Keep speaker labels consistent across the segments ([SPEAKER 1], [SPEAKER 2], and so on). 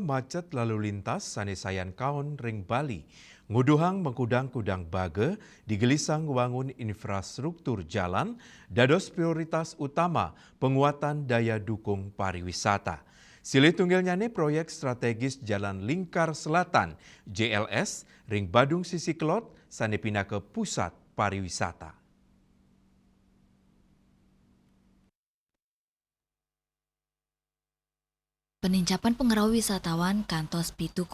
[SPEAKER 1] macet lalu lintas sanesayan kaon ring Bali. Nguduhang mengkudang-kudang bage digelisang wangun infrastruktur jalan dados prioritas utama penguatan daya dukung pariwisata. Silih tunggalnya proyek strategis Jalan Lingkar Selatan JLS ring Badung Sisi Kelot sanepina ke pusat pariwisata.
[SPEAKER 2] Penincapan pengerau wisatawan kantos 7,5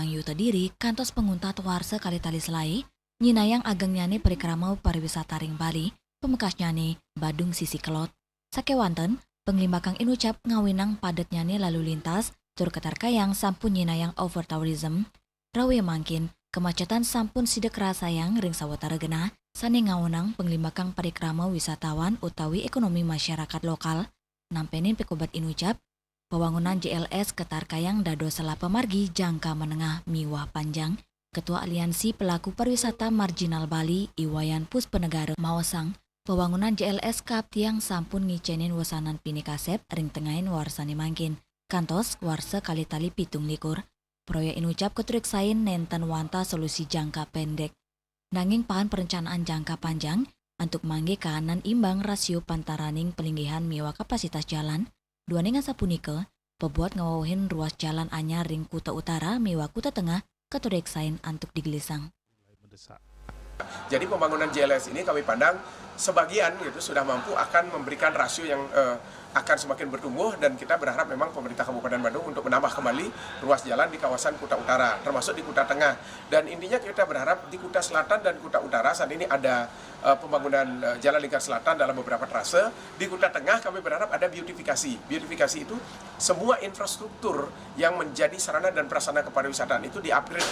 [SPEAKER 2] yuta diri kantos penguntat warsa kali tali selai, nyinayang ageng nyane perikramau pariwisata ring Bali, pemekas nyane Badung Sisi Kelot. Sakewanten, penglimbakang inucap ngawinang padat nyane lalu lintas, tur ketar kayang sampun nyinayang over tourism, rawe mangkin, kemacetan sampun sidek rasayang ring sawatara genah, sane ngawunang penglimbakang parikramau wisatawan utawi ekonomi masyarakat lokal, nampenin pekobat inucap, Pembangunan JLS Ketar Kayang dado salah pemargi jangka menengah miwah panjang. Ketua Aliansi Pelaku Pariwisata Marginal Bali, Iwayan Puspenegara mawasang, pembangunan JLS Kap tiang sampun ngicenin wasanan pinikasep ring tengahin warsani mangkin. Kantos warsa kali tali pitung likur. Proyek inucap keturik sain nenten wanta solusi jangka pendek. Nanging pahan perencanaan jangka panjang, untuk mangge kahanan imbang rasio pantaraning pelinggihan miwa kapasitas jalan, dua ningan sapunike, pebuat ngawawahin ruas jalan anyar ring Kuta Utara miwa Kuta Tengah keturek sain antuk digelisang.
[SPEAKER 3] Jadi pembangunan JLS ini kami pandang sebagian itu sudah mampu akan memberikan rasio yang akan semakin bertumbuh, dan kita berharap memang pemerintah Kabupaten Bandung untuk menambah kembali ruas jalan di kawasan Kuta Utara, termasuk di Kuta Tengah. Dan intinya kita berharap di Kuta Selatan dan Kuta Utara saat ini ada pembangunan jalan lingkar selatan dalam beberapa trase. Di Kuta Tengah kami berharap ada beautifikasi. Beautifikasi itu semua infrastruktur yang menjadi sarana dan prasarana kepariwisataan itu di-upgrade,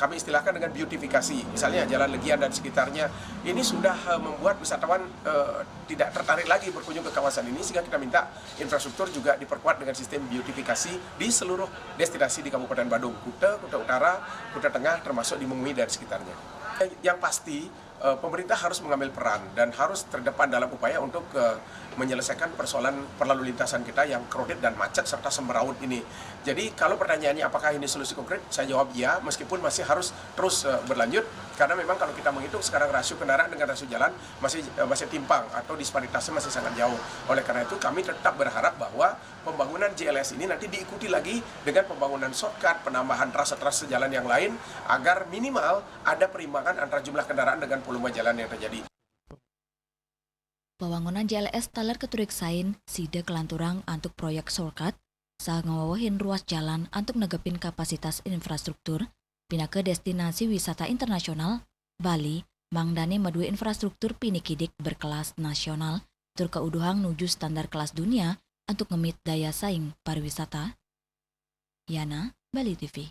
[SPEAKER 3] kami istilahkan dengan beautifikasi. Misalnya Jalan Legian dan sekitarnya ini sudah membuat wisatawan tidak tertarik lagi berkunjung ke kawasan ini, sehingga kita minta infrastruktur juga diperkuat dengan sistem beautifikasi di seluruh destinasi di Kabupaten Bandung, Kuta Utara, Kuta Tengah, termasuk di Mengui dan sekitarnya. Yang pasti pemerintah harus mengambil peran dan harus terdepan dalam upaya untuk menyelesaikan persoalan perlalu lintasan kita yang crowded dan macet serta semeraut ini. Jadi kalau pertanyaannya apakah ini solusi konkret, saya jawab ya, meskipun masih harus terus berlanjut, karena memang kalau kita menghitung sekarang rasio kendaraan dengan rasio jalan masih timpang atau disparitasnya masih sangat jauh. Oleh karena itu kami tetap berharap bahwa pembangunan JLS ini nanti diikuti lagi dengan pembangunan shortcut, penambahan trase-trase jalan yang lain, agar minimal ada perimbangan antara jumlah kendaraan dengan volume jalan yang terjadi.
[SPEAKER 2] Pembangunan JLS taler keturik sain sida kelanturang antuk proyek shortcut, saat ngawawahin ruas jalan antuk negepin kapasitas infrastruktur, pindah ke destinasi wisata internasional, Bali, mangdane madue infrastruktur pinikidik berkelas nasional, tur keuduhang nuju standar kelas dunia untuk ngemit daya saing pariwisata. Yana, Bali TV.